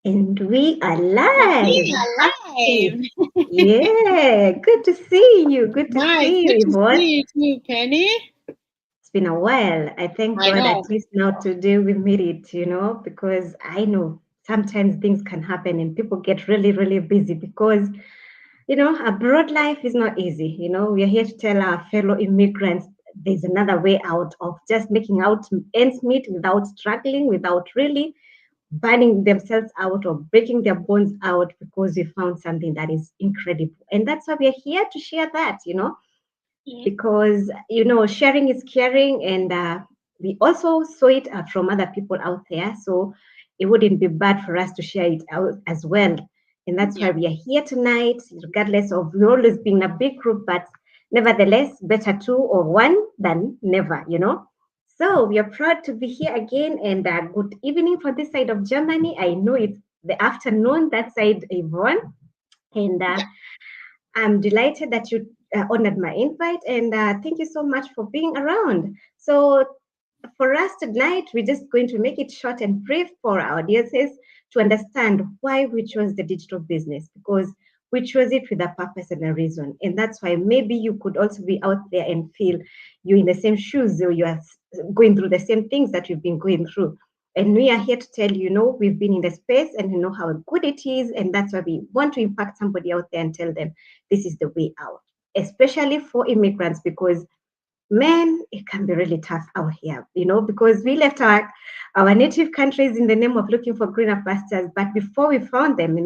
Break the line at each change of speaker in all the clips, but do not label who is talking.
And we are
We
live.
are
Happy.
live.
Yeah, good to see you. Good to
Nice.
see
Good
you,
to
Yvonne.
see you too, Penny.
It's been a while. I thank
I
God at
know.
least now today we made it, because I know sometimes things can happen and people get really, really busy because, abroad life is not easy. We are here to tell our fellow immigrants there's another way out of just making out ends meet without struggling, without really burning themselves out or breaking their bones out because we found something that is incredible. And that's why we're here to share that,
Mm.
because, sharing is caring. And we also saw it from other people out there. So it wouldn't be bad for us to share it out as well. And that's why
Yeah.
we are here tonight, regardless of we always being a big group, but nevertheless, better two or one than never. So we are proud to be here again, and good evening from this side of Germany. I know it's the afternoon that side, Yvonne, and
Yeah.
I'm delighted that you honored my invite, and thank you so much for being around. So for us tonight, we're just going to make it short and brief for our audiences to understand why we chose the digital business, because we chose it with a purpose and a reason. And that's why maybe you could also be out there and feel you're in the same shoes, or you are going through the same things that you've been going through. And we are here to tell you, we've been in the space and you know how good it is. And that's why we want to impact somebody out there and tell them this is the way out, especially for immigrants, because man, it can be really tough out here, because we left our native countries in the name of looking for greener pastures. But before we found them,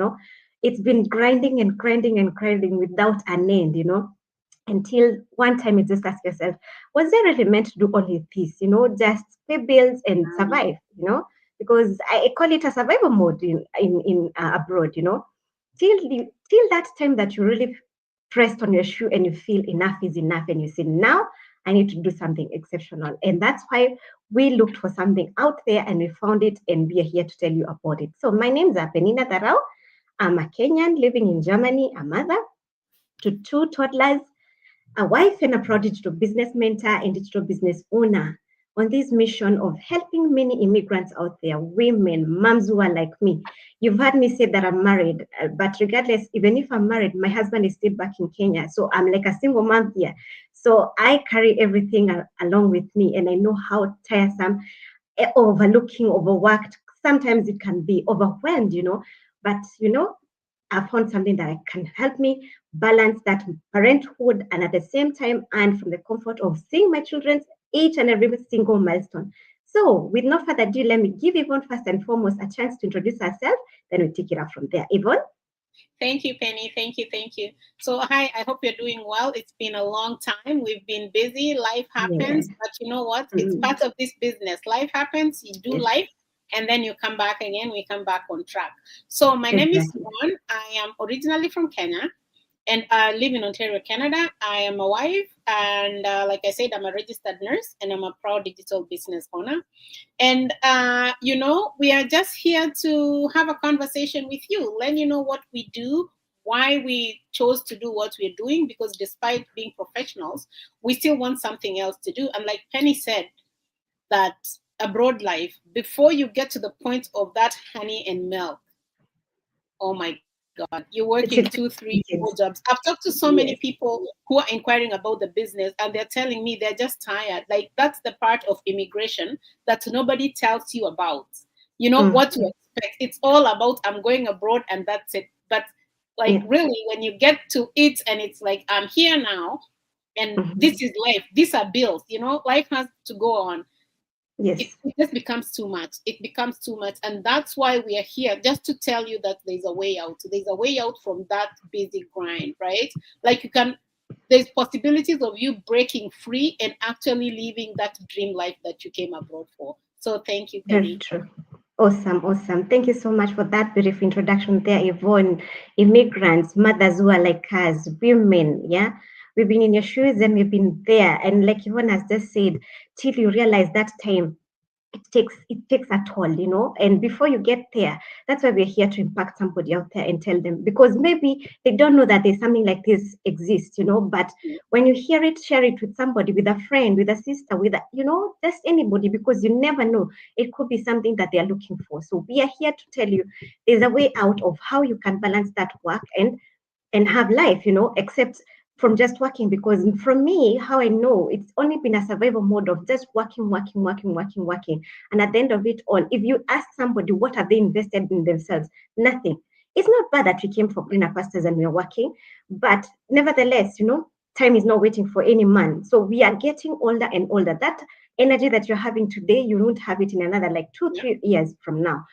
it's been grinding and grinding and grinding without an end, until one time you just ask yourself, was I really meant to do only this, just pay bills and survive, because I call it a survival mode in abroad, till that time that you really pressed on your shoe and you feel enough is enough and you say, now I need to do something exceptional. And that's why we looked for something out there and we found it, and we are here to tell you about it. So my name is Penina Darao. I'm a Kenyan living in Germany, a mother to two toddlers, a wife, and a proud digital business mentor and digital business owner on this mission of helping many immigrants out there, women, moms who are like me. You've heard me say that I'm married, but regardless, even if I'm married, my husband is still back in Kenya. So I'm like a single mom here. So I carry everything along with me, and I know how tiresome, overlooking, overworked, sometimes it can be overwhelmed, But, I found something that can help me balance that parenthood and at the same time and from the comfort of seeing my children's each and every single milestone. So, with no further ado, let me give Yvonne first and foremost a chance to introduce herself. Then we take it up from there. Yvonne?
Thank you, Penny. Thank you. Thank you. So, hi, I hope you're doing well. It's been a long time. We've been busy. Life
Yeah.
happens. But you know what? It's
Mm,
part of this business. Life happens. You do
yes,
life. And then you come back again. We come back on track. So, my name is
exactly.
Swan. I am originally from Kenya and I live in Ontario, Canada. I am a wife, and like I said, I'm a registered nurse, and I'm a proud digital business owner. And we are just here to have a conversation with you, let you know what we do, why we chose to do what we're doing. Because despite being professionals, we still want something else to do. And like Penny said, that abroad life, before you get to the point of that honey and milk, oh my God, you're working
It's
two,
a
three, four
kids.
jobs. I've talked to so many
Yes.
people who are inquiring about the business, and they're telling me they're just tired. Like, that's the part of immigration that nobody tells you about. You know
Mm,
what to expect. It's all about, I'm going abroad and that's it. But, like,
yeah.
really, when you get to it and it's like, I'm here now and this
Mhm.
is life, these are bills, life has to go on. it,
Yes.
it just becomes too much. It becomes too much. And that's why we are here, just to tell you that there's a way out. There's a way out from that basic grind, right? Like, there's possibilities of you breaking free and actually living that dream life that you came abroad for. So thank you,
Very
Penny.
true. Awesome, awesome. Thank you so much for that beautiful introduction there, Yvonne. Immigrants, mothers who are like us, women, yeah. We've been in your shoes and we've been there. And like Yvonne has just said, till you realize that time it takes a toll, and before you get there, that's why we're here to impact somebody out there and tell them, because maybe they don't know that there's something like this exists, but when you hear it, share it with somebody, with a friend, with a sister, with just anybody, because you never know, it could be something that they're looking for. So we are here to tell you there's a way out of how you can balance that work and have life, except from just working. Because from me, how I know, it's only been a survival mode of just working, working, working, working, working. And at the end of it all, if you ask somebody what have they invested in themselves, nothing. It's not bad that we came for greener pastures and we're working, but nevertheless, time is not waiting for any man. So we are getting older and older. That energy that you're having today, you won't have it in another like 2-3 years from now,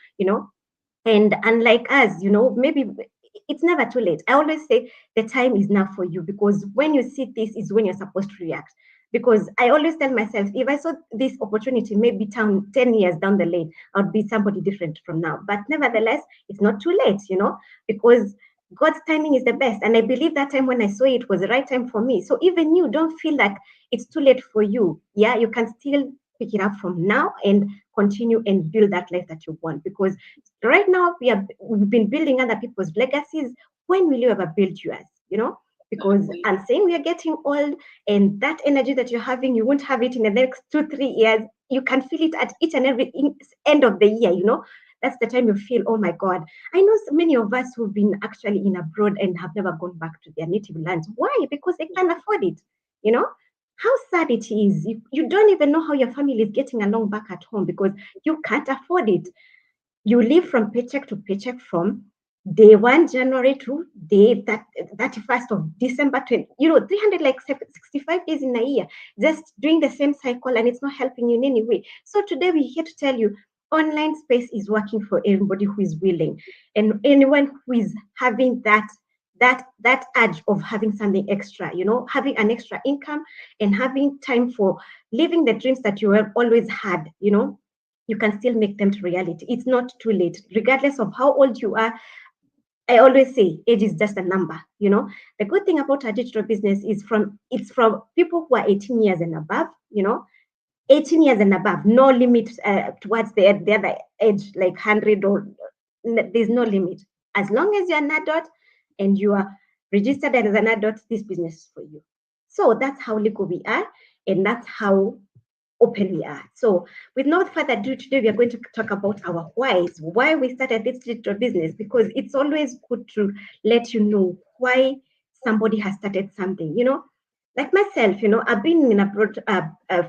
and unlike us, maybe it's never too late. I always say the time is now for you, because when you see this is when you're supposed to react. Because I always tell myself, if I saw this opportunity maybe 10 years down the lane, I would be somebody different from now. But nevertheless, it's not too late, because God's timing is the best. And I believe that time when I saw it was the right time for me. So even you don't feel like it's too late for you. Yeah, you can still pick it up from now and continue and build that life that you want. Because right now we've been building other people's legacies. When will you ever build yours? Because I'm saying we are getting old, and that energy that you're having, you won't have it in the next 2-3 years. You can feel it at each and every end of the year. That's the time you feel, oh my God. I know so many of us who've been actually in abroad and have never gone back to their native lands. Why? Because they can't afford it. How sad it is. You don't even know how your family is getting along back at home because you can't afford it. You live from paycheck to paycheck from day 1 January to day 31st of December 365 days in a year, just doing the same cycle, and it's not helping you in any way. So today we're here to tell you online space is working for everybody who is willing, and anyone who is having that urge of having something extra, having an extra income and having time for living the dreams that you have always had, you can still make them to reality. It's not too late, regardless of how old you are. I always say age is just a number. The good thing about our digital business is it's from people who are 18 years and above, 18 years and above, no limit towards the other age, like 100 or there's no limit. As long as you're an adult and you are registered as an adult, this business is for you. So that's how legal we are, and that's how open we are. So with no further ado, today we are going to talk about our whys, why we started this digital business, because it's always good to let you know why somebody has started something. Like myself, I've been in abroad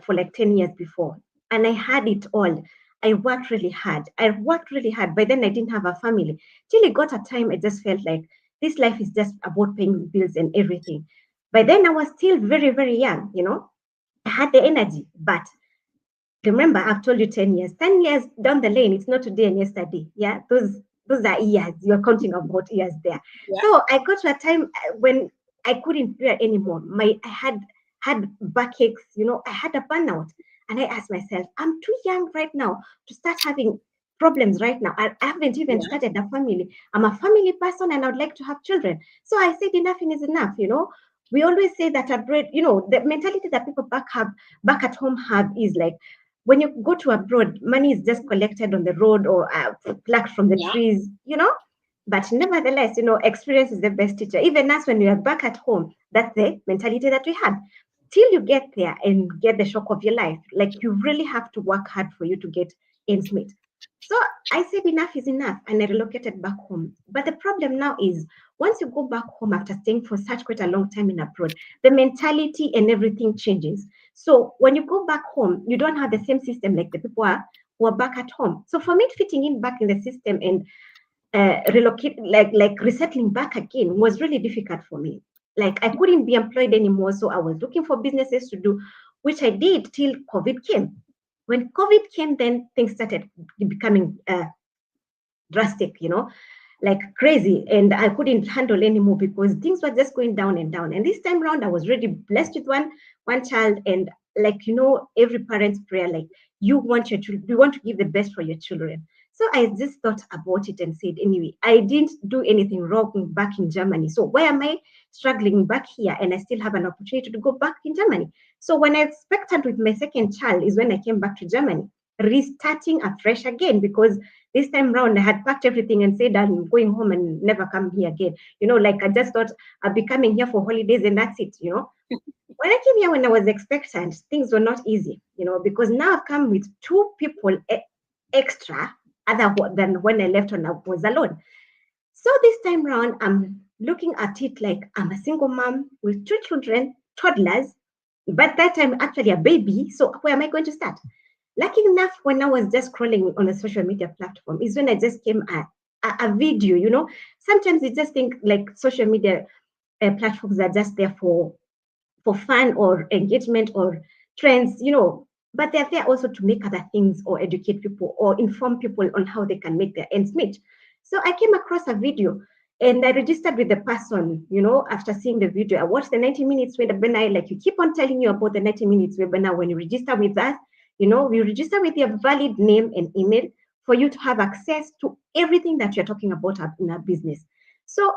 for like 10 years before, and I had it all. I worked really hard. By then I didn't have a family. Till it got a time, I just felt like this life is just about paying bills and everything. By then I was still very, very young, I had the energy, but remember, I've told you 10 years. 10 years down the lane, it's not today and yesterday. Yeah, those are years. You're counting about years there. Yeah. So I got to a time when I couldn't bear anymore. I had backaches, I had a burnout. And I asked myself, I'm too young right now to start having problems right now. I haven't even started a family. I'm a family person and I would like to have children. So I said enough is enough, We always say that abroad, the mentality that people back at home have is like, when you go to abroad, money is just collected on the road or plucked from the trees, But nevertheless, experience is the best teacher. Even us, when we are back at home, that's the mentality that we had. Till you get there and get the shock of your life, like you really have to work hard for you to get ends meet. So I said enough is enough, and I relocated back home. But the problem now is, once you go back home after staying for such quite a long time in abroad, the mentality and everything changes. So when you go back home, you don't have the same system like the people who are back at home. So for me, fitting in back in the system and relocate, like resettling back again, was really difficult for me. Like I couldn't be employed anymore, so I was looking for businesses to do, which I did till COVID came. When COVID came, then things started becoming drastic, like crazy. And I couldn't handle anymore because things were just going down and down. And this time around, I was really blessed with one child. And like, every parent's prayer, like you want to give the best for your children. So I just thought about it and said, anyway, I didn't do anything wrong back in Germany. So why am I struggling back here? And I still have an opportunity to go back in Germany. So when I expected with my second child is when I came back to Germany. restarting afresh again, because this time round I had packed everything and said I'm going home and never come here again. Like I just thought I'd be coming here for holidays and that's it. When I came here when I was expectant, things were not easy, because now I've come with two people extra other than when I left when I was alone. So this time round, I'm looking at it like I'm a single mom with two children, toddlers, but that time actually a baby. So where am I going to start? Lucky enough, when I was just scrolling on a social media platform, is when I just came a video. Sometimes you just think like social media platforms are just there for fun or engagement or trends, but they're there also to make other things or educate people or inform people on how they can make their ends meet. So I came across a video and I registered with the person, after seeing the video. I watched the 90 minutes webinar, like you keep on telling you about the 90 minutes webinar. When you register with us, we register with your valid name and email for you to have access to everything that you're talking about in our business. So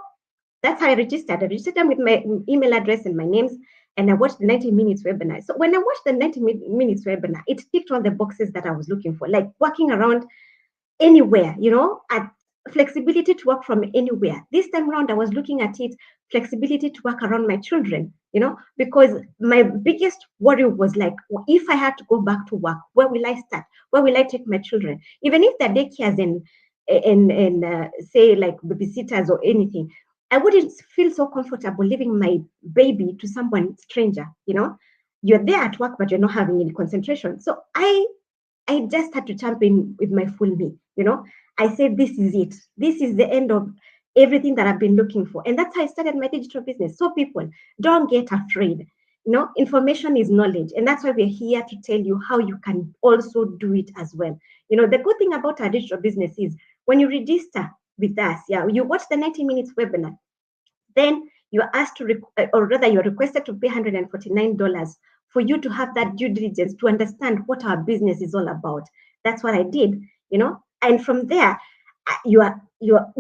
that's how I registered. I registered them with my email address and my names, and I watched the 90 minutes webinar. So when I watched the 90 minutes webinar, it ticked all the boxes that I was looking for, like working around anywhere, at flexibility to work from anywhere. This time around, I was looking at it, flexibility to work around my children, because my biggest worry was like, if I had to go back to work, where will I start? Where will I take my children? Even if they're daycares and say like babysitters or anything, I wouldn't feel so comfortable leaving my baby to someone stranger, You're there at work, but you're not having any concentration. So I just had to jump in with my full me, I said, this is it. This is the end of everything that I've been looking for. And that's how I started my digital business. So people, don't get afraid. Information is knowledge. And that's why we're here to tell you how you can also do it as well. The good thing about our digital business is when you register with us, you watch the 90 minutes webinar, then you're asked to, or rather you're requested to pay $149 for you to have that due diligence to understand what our business is all about. That's what I did, and from there, you are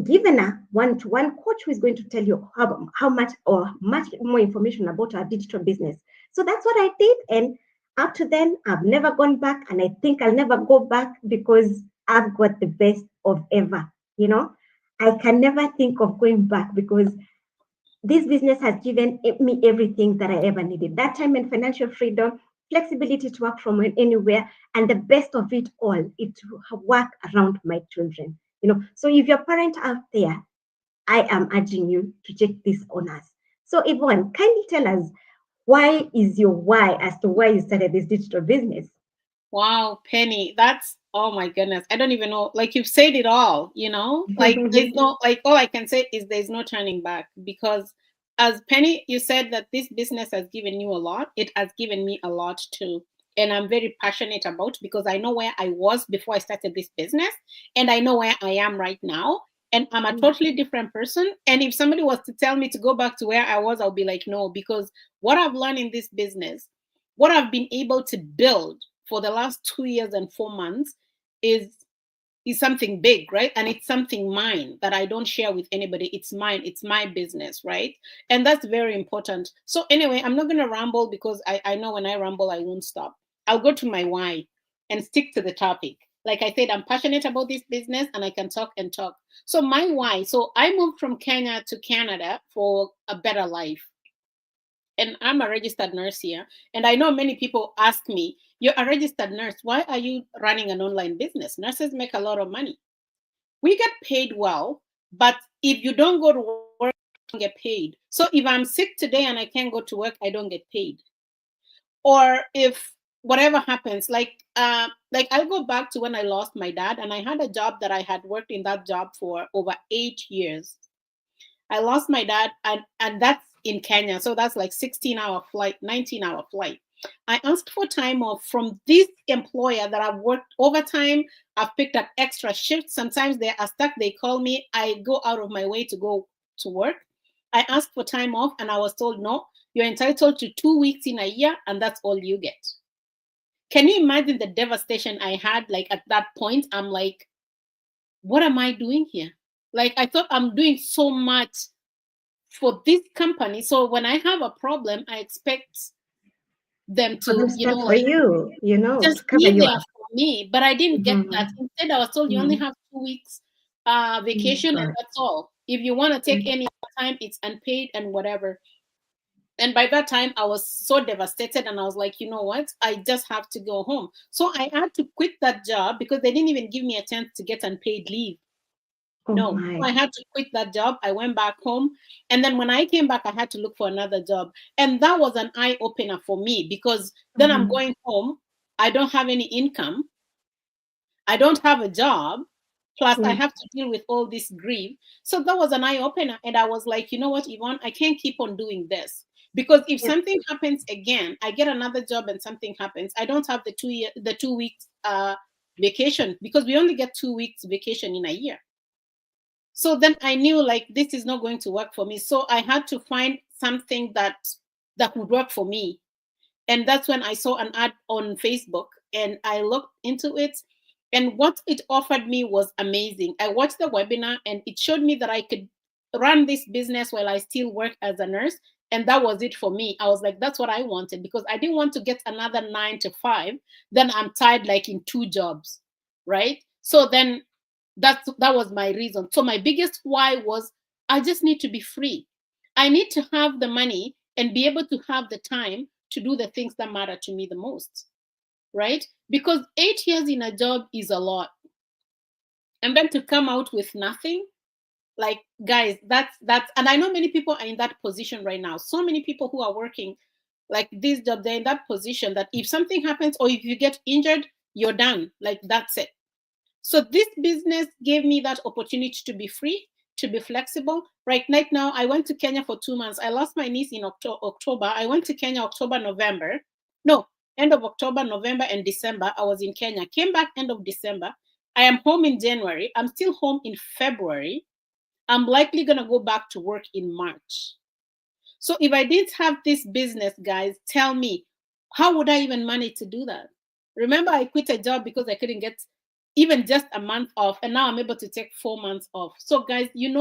given a one-to-one coach who is going to tell you how much or much more information about our digital business. So that's what I did, and up to then, I've never gone back, and I think I'll never go back because I've got the best of ever. I can never think of going back because this business has given me everything that I ever needed. That time and financial freedom, flexibility to work from anywhere, and the best of it all, it to work around my children. So if you're a parent out there, I am urging you to take this on us. So Yvonne, kindly tell us, why is your why as to why you started this digital business?
Wow, Penny, that's, oh my goodness. I don't even know. Like you've said it all, like there's no, like all I can say is there's no turning back, because as Penny, you said that this business has given you a lot. It has given me a lot too. And I'm very passionate about, because I know where I was before I started this business and I know where I am right now. And I'm a totally different person. And if somebody was to tell me to go back to where I was, I'll be like, no, because what I've learned in this business, what I've been able to build for the last 2 years and 4 months is something big, right? And it's something mine that I don't share with anybody. It's mine. It's my business, right? And that's very important. So anyway, I'm not going to ramble, because I know when I ramble, I won't stop. I'll go to my why and stick to the topic. Like I said, I'm passionate about this business and I can talk and talk. So my why. So I moved from Kenya to Canada for a better life. And I'm a registered nurse here. And I know many people ask me, you're a registered nurse, why are you running an online business? Nurses make a lot of money. We get paid well, but if you don't go to work, you don't get paid. So if I'm sick today and I can't go to work, I don't get paid. Or if whatever happens, like I'll go back to when I lost my dad, and I had a job that I had worked in that job for over 8 years. I lost my dad, and that's in Kenya. So that's like 16-hour flight, 19-hour flight. I asked for time off from this employer that I've worked overtime. I've picked up extra shifts. Sometimes they are stuck. They call me. I go out of my way to go to work. I asked for time off and I was told, no, you're entitled to 2 weeks in a year and that's all you get. Can you imagine the devastation I had? Like at that point, I'm like, what am I doing here? Like I thought I'm doing so much for this company. So when I have a problem, I expect them
For
to,
them
you know,
stand for
like
you,
just
to cover
be
you
there
up.
for me. But I didn't get that.
Mm-hmm.
Instead, I was told you only have 2 weeks vacation, and
Correct.
that's all. If you want to take
Mm-hmm.
any time, it's unpaid and whatever. And by that time, I was so devastated, and I was like, you know what? I just have to go home. So I had to quit that job because they didn't even give me a chance to get unpaid leave.
Oh
No, so
my.
I had to quit that job. I went back home. And then when I came back, I had to look for another job. And that was an eye opener for me because then I'm
Mm-hmm.
going home. I don't have any income. I don't have a job. Plus, I
Yeah.
have to deal with all this grief. So that was an eye opener. And I was like, you know what, Yvonne, I can't keep on doing this. Because if
Yeah.
something happens again, I get another job and something happens, I don't have the 2 weeks vacation because we only get 2 weeks vacation in a year. So then I knew like this is not going to work for me. So I had to find something that would work for me. And that's when I saw an ad on Facebook and I looked into it. And what it offered me was amazing. I watched the webinar and it showed me that I could run this business while I still work as a nurse. And that was it for me. I was like, that's what I wanted because I didn't want to get another 9 to 5. Then I'm tired, like in 2 jobs, right? So then that was my reason. So my biggest why was I just need to be free. I need to have the money and be able to have the time to do the things that matter to me the most, right? Because 8 years in a job is a lot. And then to come out with nothing, like guys, that's and I know many people are in that position right now. So many people who are working like this job, they're in that position that if something happens or if you get injured, you're done. Like that's it. So this business gave me that opportunity to be free, to be flexible. Right now, I went to Kenya for 2 months. I lost my niece in October. I went to Kenya October, November. No, end of October, November, and December. I was in Kenya. Came back end of December. I am home in January. I'm still home in February. I'm likely going to go back to work in March. So if I didn't have this business, guys, tell me, how would I even manage to do that? Remember, I quit a job because I couldn't get even just a month off, and now I'm able to take 4 months off. So, guys, you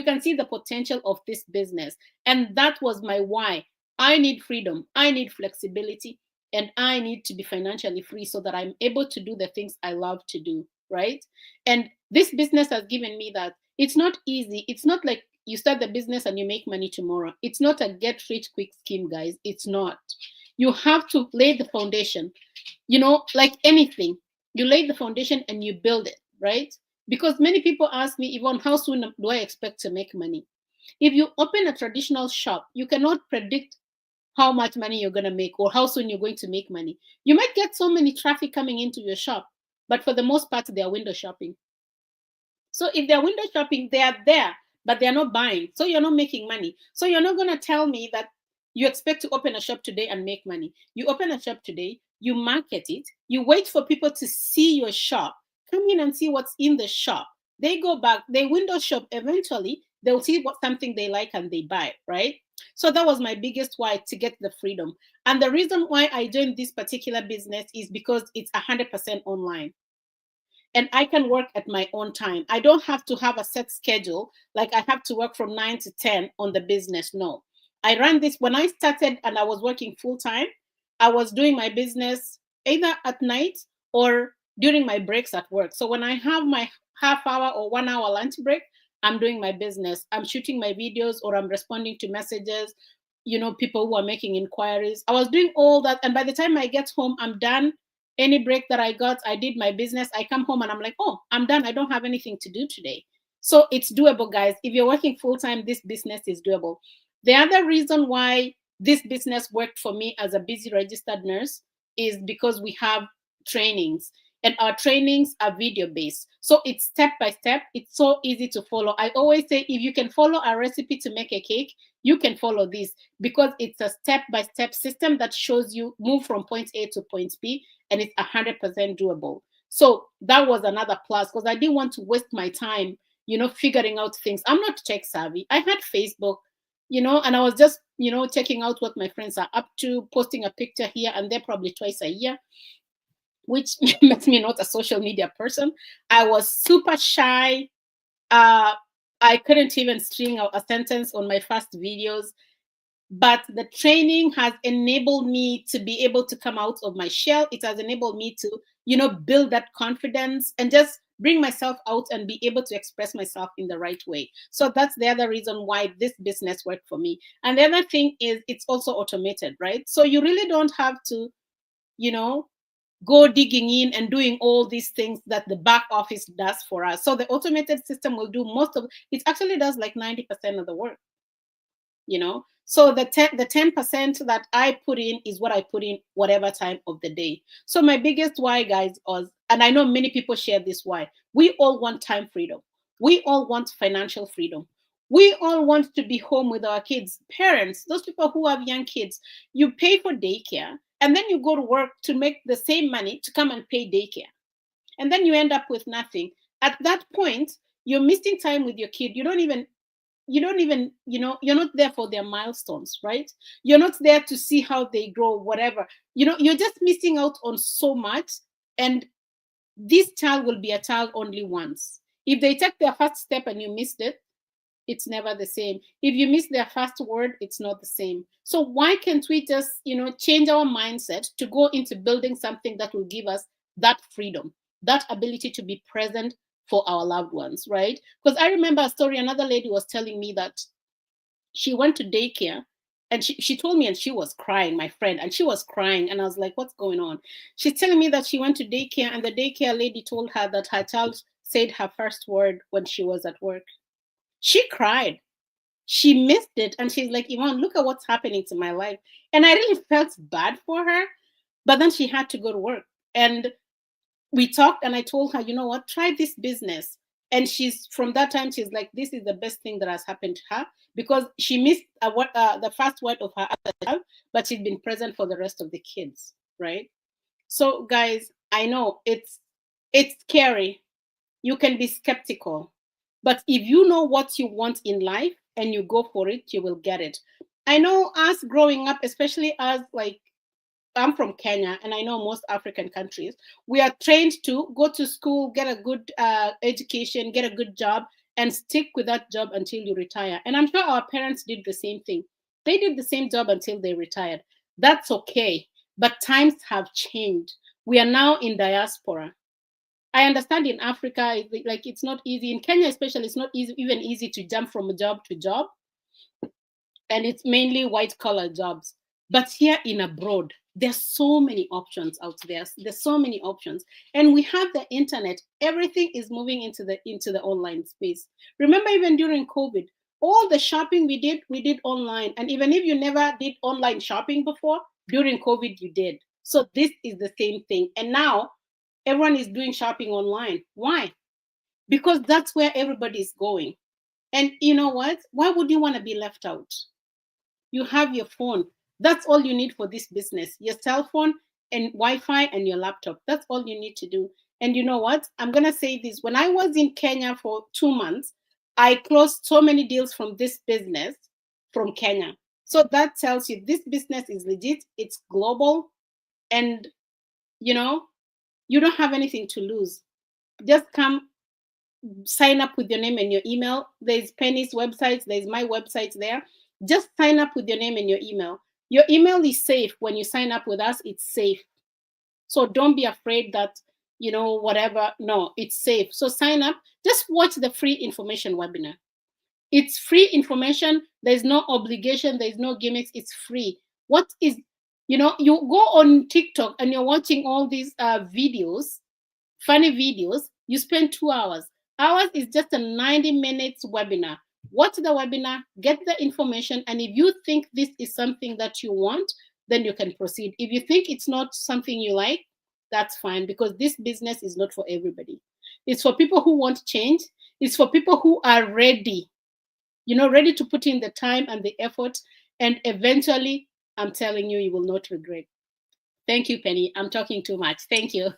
can see the potential of this business, and that was my why. I need freedom, I need flexibility, and I need to be financially free so that I'm able to do the things I love to do, right? And this business has given me that. It's not easy. It's not like you start the business and you make money tomorrow. It's not a get rich quick scheme, guys. It's not. You have to lay the foundation. Like anything, you lay the foundation and you build it, right? Because many people ask me, Yvonne, how soon do I expect to make money? If you open a traditional shop, you cannot predict how much money you're going to make or how soon you're going to make money. You might get so many traffic coming into your shop, but for the most part, they are window shopping. So if they're window shopping, they are there, but they're not buying. So you're not making money. So you're not going to tell me that you expect to open a shop today and make money. You open a shop today, you market it, you wait for people to see your shop, come in and see what's in the shop. They go back, they window shop, eventually they'll see what something they like and they buy, right? So that was my biggest why, to get the freedom. And the reason why I joined this particular business is because it's 100% online and I can work at my own time. I don't have to have a set schedule, like I have to work from 9 to 10 on the business. No. I ran this when I started and I was working full time. I was doing my business either at night or during my breaks at work. So when I have my half hour or 1 hour lunch break, I'm doing my business. I'm shooting my videos or I'm responding to messages, people who are making inquiries. I was doing all that. And by the time I get home, I'm done. Any break that I got, I did my business. I come home and I'm like, oh, I'm done. I don't have anything to do today. So it's doable, guys. If you're working full time, this business is doable. The other reason why this business worked for me as a busy registered nurse is because we have trainings, and our trainings are video based. So it's step by step. It's so easy to follow. I always say, if you can follow a recipe to make a cake, you can follow this, because it's a step by step system that shows you move from point A to point B, and it's 100% doable. So that was another plus, because I didn't want to waste my time, figuring out things. I'm not tech savvy. I had Facebook, and I was just, checking out what my friends are up to, posting a picture here and there, probably twice a year, which makes me not a social media person. I was super shy. I couldn't even string out a sentence on my first videos. but the training has enabled me to be able to come out of my shell. It has enabled me to, build that confidence and just bring myself out and be able to express myself in the right way. So that's the other reason why this business worked for me. And the other thing is it's also automated, right? So you really don't have to, go digging in and doing all these things that the back office does for us. So the automated system will do most of it. Actually does like 90% of the work. So the 10% that I put in is what I put in whatever time of the day. So my biggest why, guys, was, and I know many people share this why, we all want time freedom. We all want financial freedom. We all want to be home with our kids. Parents, those people who have young kids, you pay for daycare and then you go to work to make the same money to come and pay daycare. And then you end up with nothing. At that point, you're missing time with your kid. You're not there for their milestones, right? You're not there to see how they grow, whatever. You're just missing out on so much. And this child will be a child only once. If they take their first step and you missed it, it's never the same. If you miss their first word, it's not the same. So why can't we just, change our mindset to go into building something that will give us that freedom, that ability to be present for our loved ones, right? Because I remember a story, another lady was telling me that she went to daycare and she told me, and she was crying, my friend, and she was crying. And I was like, what's going on? She's telling me that she went to daycare and the daycare lady told her that her child said her first word when she was at work. She cried. She missed it. And she's like, Yvonne, look at what's happening to my life. And I really felt bad for her. But then she had to go to work. And we talked and I told her, you know what, try this business. And from that time, she's like, this is the best thing that has happened to her, because she missed the first word of her other child, but she's been present for the rest of the kids, right? So guys, I know it's scary. You can be skeptical. But if you know what you want in life and you go for it, you will get it. I know us growing up, especially us, like, I'm from Kenya, and I know most African countries, we are trained to go to school, get a good education, get a good job, and stick with that job until you retire. And I'm sure our parents did the same thing. They did the same job until they retired. That's okay. But times have changed. We are now in diaspora. I understand in Africa, like, it's not easy. In Kenya especially, it's not even easy to jump from job to job. And it's mainly white collar jobs. But here in abroad, there's so many options out there. There's so many options. And we have the internet. Everything is moving into the online space. Remember, even during COVID, all the shopping we did online. And even if you never did online shopping before, during COVID, you did. So this is the same thing. And now everyone is doing shopping online. Why? Because that's where everybody is going. And you know what? Why would you want to be left out? You have your phone. That's all you need for this business. Your cell phone and Wi-Fi and your laptop. That's all you need to do. And you know what? I'm going to say this. When I was in Kenya for 2 months, I closed so many deals from this business from Kenya. So that tells you this business is legit. It's global. And, you don't have anything to lose. Just come, sign up with your name and your email. There's Penny's website. There's my website there. Just sign up with your name and your email. Your email is safe. When you sign up with us, it's safe. So don't be afraid that, whatever. No, it's safe. So sign up. Just watch the free information webinar. It's free information. There's no obligation. There's no gimmicks. It's free. What is, you go on TikTok and you're watching all these videos, funny videos. You spend 2 hours. Ours is just a 90 minutes webinar. Watch the webinar, get the information, and if you think this is something that you want, then you can proceed. If you think it's not something you like, that's fine, because this business is not for everybody. It's for people who want change. It's for people who are ready, ready to put in the time and the effort, and eventually, I'm telling you, you will not regret. Thank you, Penny. I'm talking too much. Thank you.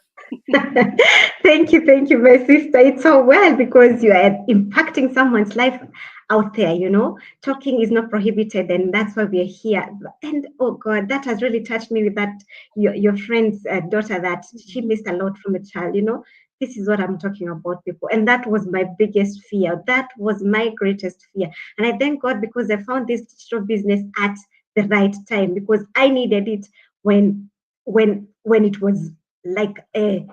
Thank you, my sister. It's so well, because you are impacting someone's life out there. Talking is not prohibited, and that's why we are here. And oh God, that has really touched me with that your friend's daughter, that she missed a lot from a child. This is what I'm talking about, people. And that was my biggest fear. That was my greatest fear. And I thank God, because I found this digital business at the right time, because I needed it when it was like a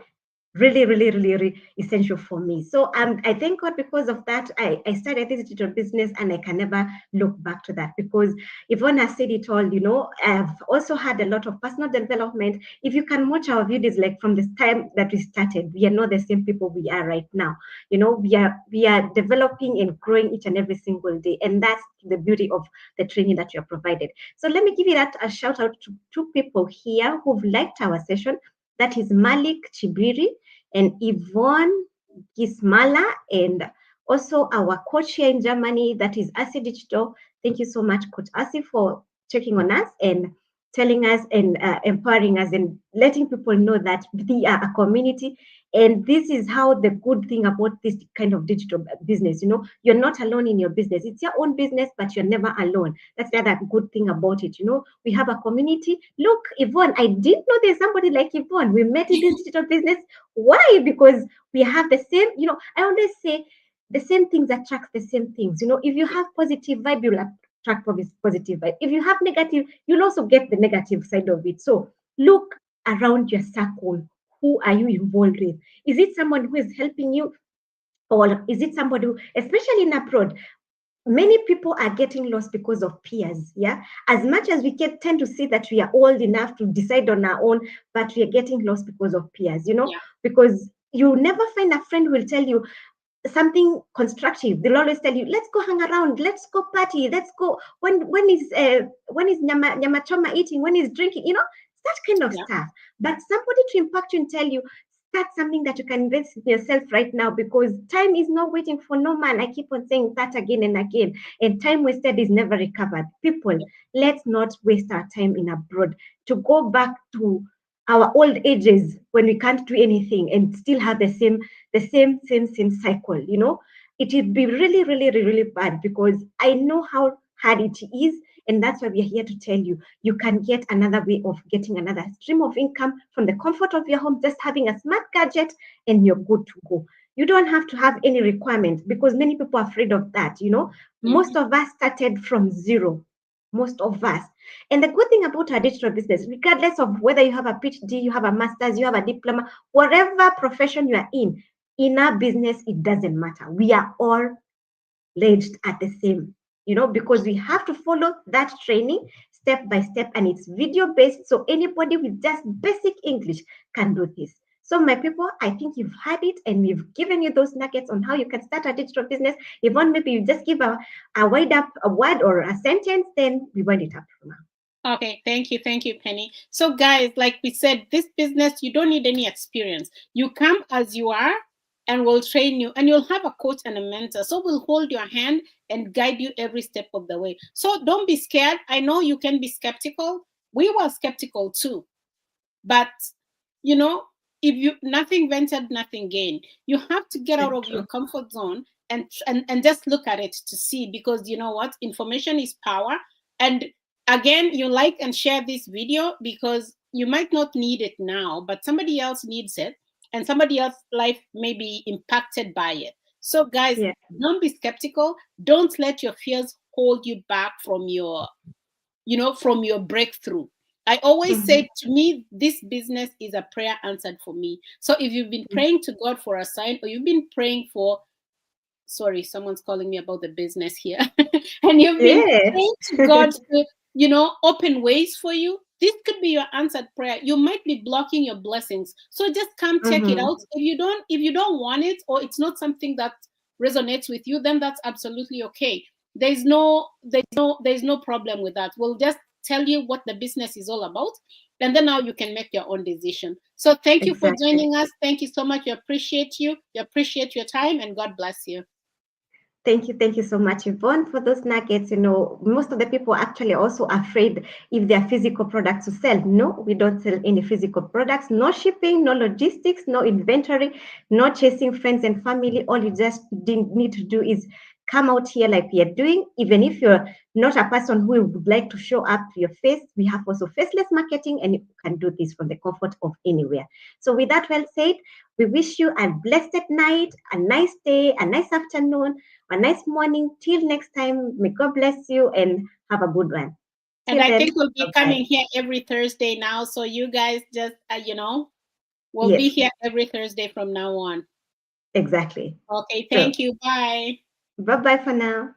really essential for me. So I thank God because of that. I started this digital business and I can never look back to that, because Yvonne has said it all. I've also had a lot of personal development. If you can watch our videos, like from the time that we started, we are not the same people we are right now. We are developing and growing each and every single day, and that's the beauty of the training that you are provided. So let me give you that a shout out to two people here who've liked our session. That is Malik Chibiri and Yvonne Gismala, and also our coach here in Germany, that is Asi Digital. Thank you so much, Coach Asi, for checking on us and telling us and empowering us and letting people know that we are a community. And this is how the good thing about this kind of digital business, you're not alone in your business. It's your own business, but you're never alone. That's the other good thing about it. We have a community. Look, Yvonne, I didn't know there's somebody like Yvonne. We met in this digital business. Why? Because we have the same, I always say the same things attract the same things. If you have positive vibe, you'll attract positive vibe. If you have negative, you'll also get the negative side of it. So look around your circle. Who are you involved with? Is it someone who is helping you? Or is it somebody who, especially in abroad, many people are getting lost because of peers. Yeah, as much as we tend to see that we are old enough to decide on our own, but we are getting lost because of peers.
Yeah.
Because you never find a friend who will tell you something constructive. They'll always tell you, let's go hang around, let's go party, let's go. When is nyama choma eating, when is drinking, that kind of stuff. But somebody to impact you and tell you, start something that you can invest in yourself right now, because time is not waiting for no man. I keep on saying that again and again. And time wasted is never recovered. People, let's not waste our time in abroad to go back to our old ages when we can't do anything and still have the same cycle. It would be really bad, because I know how hard it is. And that's why we are here to tell you, you can get another way of getting another stream of income from the comfort of your home, just having a smart gadget, and you're good to go. You don't have to have any requirements, because many people are afraid of that. Most of us started from zero. Most of us. And the good thing about our digital business, regardless of whether you have a PhD, you have a master's, you have a diploma, whatever profession you are in our business, it doesn't matter. We are all pledged at the same, because we have to follow that training step by step, and it's video based. So anybody with just basic English can do this. So my people, I think you've had it, and we've given you those nuggets on how you can start a digital business. Yvonne, maybe you just give a wide up a word or a sentence, then we wind it up for now.
Okay, thank you, Penny. So guys, like we said, this business, you don't need any experience. You come as you are, and we'll train you, and you'll have a coach and a mentor. So we'll hold your hand and guide you every step of the way. So don't be scared. I know you can be skeptical. We were skeptical too. But, if you nothing ventured, nothing gained. You have to get out of your comfort zone and just look at it to see, because you know what? Information is power. And again, you like and share this video, because you might not need it now, but somebody else needs it, and somebody else's life may be impacted by it. So guys, don't be skeptical. Don't let your fears hold you back from your breakthrough. I always say, to me, this business is a prayer answered for me. So if you've been praying to God for a sign, or you've been praying for, sorry, someone's calling me about the business here, and you've been praying to God to, open ways for you, this could be your answered prayer. You might be blocking your blessings. So just come check it out. If you don't want it, or it's not something that resonates with you, then that's absolutely okay. There's no problem with that. We'll just tell you what the business is all about, and then now you can make your own decision. So thank you for joining us. Thank you so much. We appreciate you. We appreciate your time, and God bless you.
Thank you so much, Yvonne, for those nuggets. Most of the people are actually also afraid if they are physical products to sell. No, we don't sell any physical products. No shipping, no logistics, no inventory, no chasing friends and family. All you just need to do is come out here like we are doing. Even if you're not a person who would like to show up your face, we have also faceless marketing, and you can do this from the comfort of anywhere. So with that well said, we wish you a blessed night, a nice day, a nice afternoon, a nice morning. Till next time, may God bless you and have a good one.
And
Till
I
then,
think we'll be
bye-bye.
coming here every Thursday now. So you guys just, we'll be
Yes.
here every Thursday from now on.
Exactly.
Okay,
So,
thank you. Bye.
bye-bye for now.